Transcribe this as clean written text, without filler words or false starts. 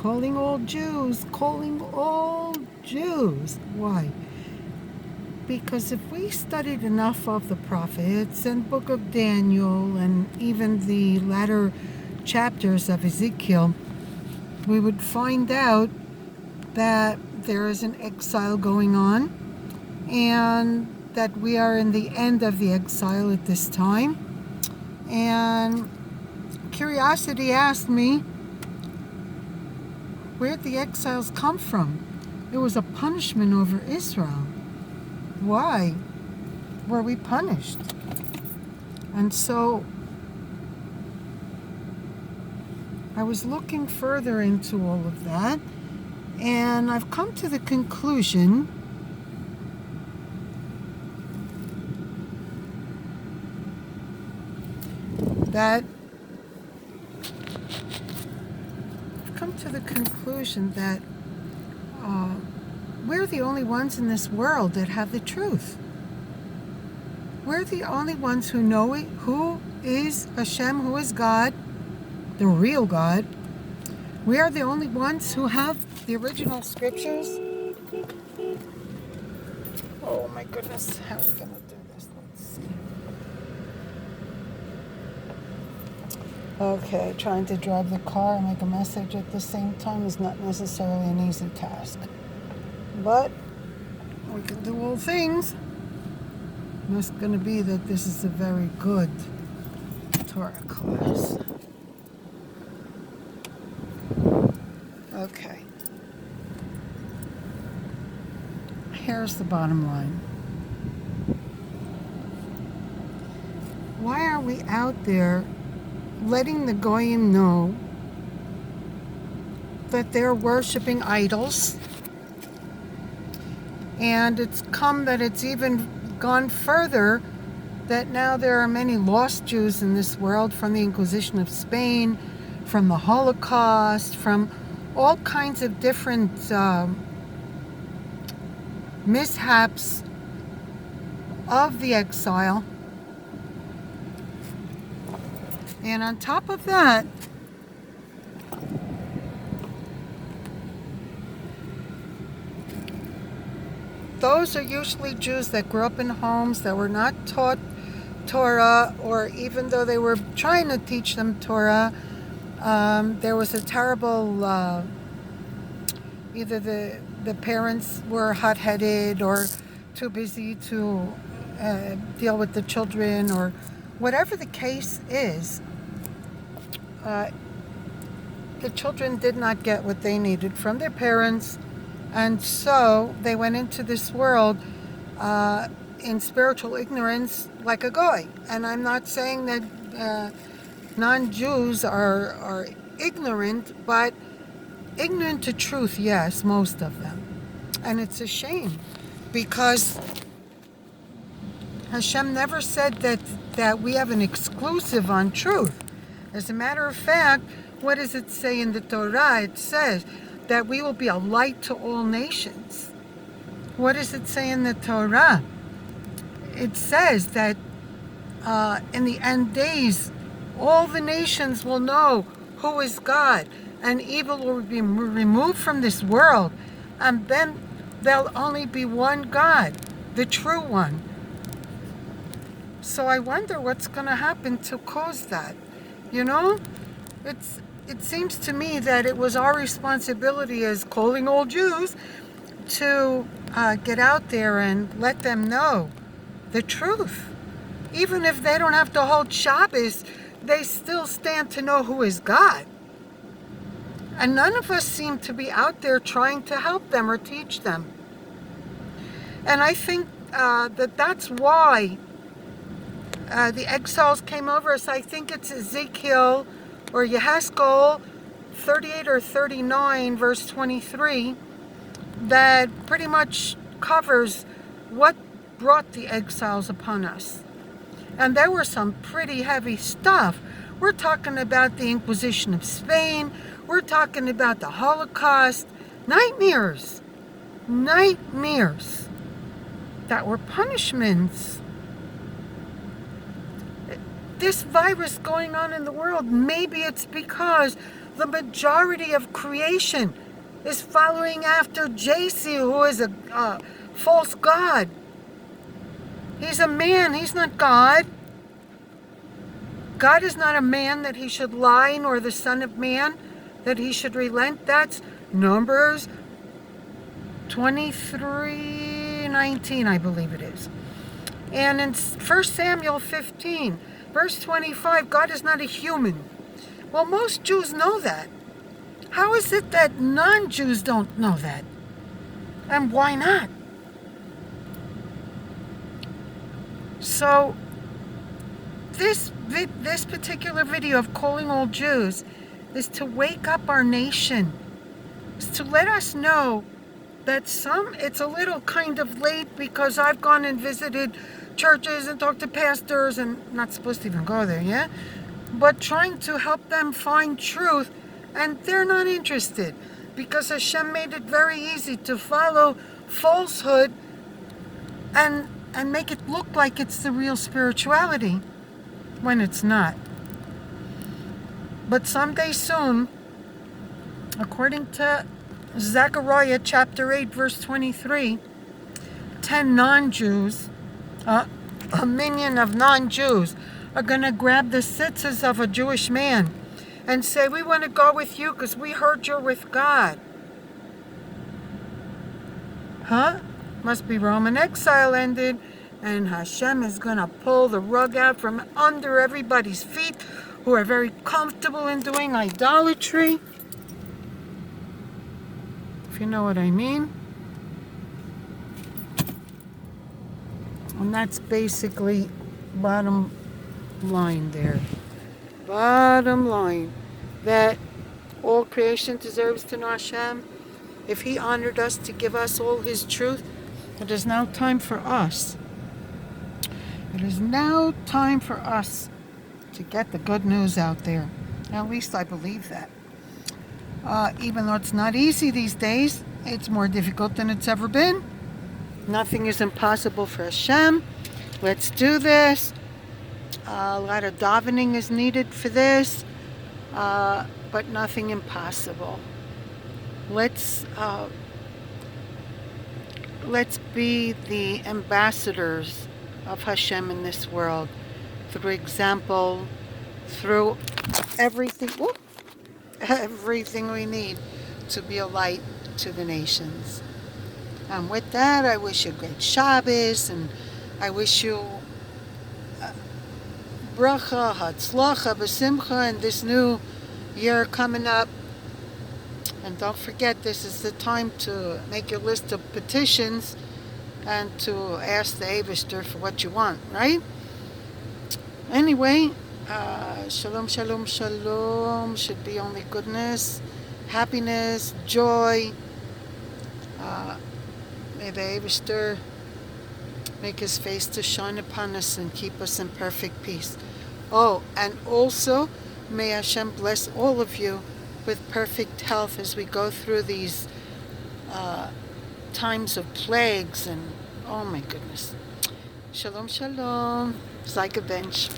Calling all Jews, calling all Jews. Why? Because if we studied enough of the prophets and book of Daniel and even the latter chapters of Ezekiel, we would find out that there is an exile going on and that we are in the end of the exile at this time. And curiosity asked me, where'd the exiles come from? It was a punishment over Israel. Why were we punished? And so I was looking further into all of that, and I've come to the conclusion that we're the only ones in this world that have the truth. We're the only ones who know it, who is Hashem, who is God, the real God. We are the only ones who have the original scriptures. Oh my goodness, how are we going to do this? Let's see. Okay, trying to drive the car and make a message at the same time is not necessarily an easy task. But we can do all things. It's going to be that this is a very good Torah class. Okay. Here's the bottom line. Why are we out there letting the Goyim know that they're worshiping idols? And it's come that it's even gone further, that now there are many lost Jews in this world, from the Inquisition of Spain, from the Holocaust, from all kinds of different mishaps of the exile. And on top of that, those are usually Jews that grew up in homes that were not taught Torah, or even though they were trying to teach them Torah, there was a terrible, either the parents were hot-headed or too busy to deal with the children, or whatever the case is, the children did not get what they needed from their parents. And so they went into this world in spiritual ignorance like a goy. And I'm not saying that non-Jews are ignorant, but ignorant to truth, yes, most of them. And it's a shame, because Hashem never said that we have an exclusive on truth. As a matter of fact, what does it say in the Torah? It says that we will be a light to all nations. What does it say in the Torah? It says that in the end days, all the nations will know who is God, and evil will be removed from this world, and then there'll only be one God, the true one. So I wonder what's going to happen to cause that. You know, it seems to me that it was our responsibility as calling all Jews to get out there and let them know the truth. Even if they don't have to hold Shabbos, they still stand to know who is God. And none of us seem to be out there trying to help them or teach them. And I think that's why the exiles came over us. I think it's Ezekiel or Yehezkel 38 or 39, verse 23, that pretty much covers what brought the exiles upon us. And there were some pretty heavy stuff. We're talking about the Inquisition of Spain. We're talking about the Holocaust. Nightmares that were punishments. This virus going on in the world, maybe it's because The majority of creation is following after JC, who is a false god. He's a man. He's not God. God is not a man that he should lie, nor the son of man that he should relent. That's Numbers 23:19, I believe it is. And in 1 Samuel 15, verse 25, God is not a human. Well, most Jews know that. How is it that non-Jews don't know that? And why not? So, this particular video of calling all Jews is to wake up our nation. It's to let us know that it's a little kind of late, because I've gone and visited churches and talked to pastors, and not supposed to even go there, yeah? But trying to help them find truth, and they're not interested, because Hashem made it very easy to follow falsehood and make it look like it's the real spirituality when it's not. But someday soon, according to Zechariah chapter 8, verse 23, 10 non-Jews, a minion of non-Jews, are going to grab the tzitzis of a Jewish man and say, we want to go with you because we heard you're with God. Huh? Must be Roman exile ended, and Hashem is going to pull the rug out from under everybody's feet who are very comfortable in doing idolatry. If you know what I mean. And that's basically bottom line there. Bottom line. That all creation deserves to know Hashem. If he honored us to give us all his truth, it is now time for us. It is now time for us to get the good news out there. At least I believe that. Even though it's not easy these days, it's more difficult than it's ever been. Nothing is impossible for Hashem. Let's do this. A lot of davening is needed for this, but nothing impossible. Let's be the ambassadors of Hashem in this world, through example, through everything we need to be a light to the nations. And with that, I wish you a great Shabbos, and I wish you bracha, hatzlacha, b'simcha, in this new year coming up. And don't forget, this is the time to make your list of petitions and to ask the Eibishter for what you want, right? Anyway, shalom, shalom, shalom should be only goodness, happiness, joy. May the Eibishter make his face to shine upon us and keep us in perfect peace. Oh, and also, may Hashem bless all of you with perfect health as we go through these times of plagues and, oh my goodness. Shalom, shalom. Zayga Bench.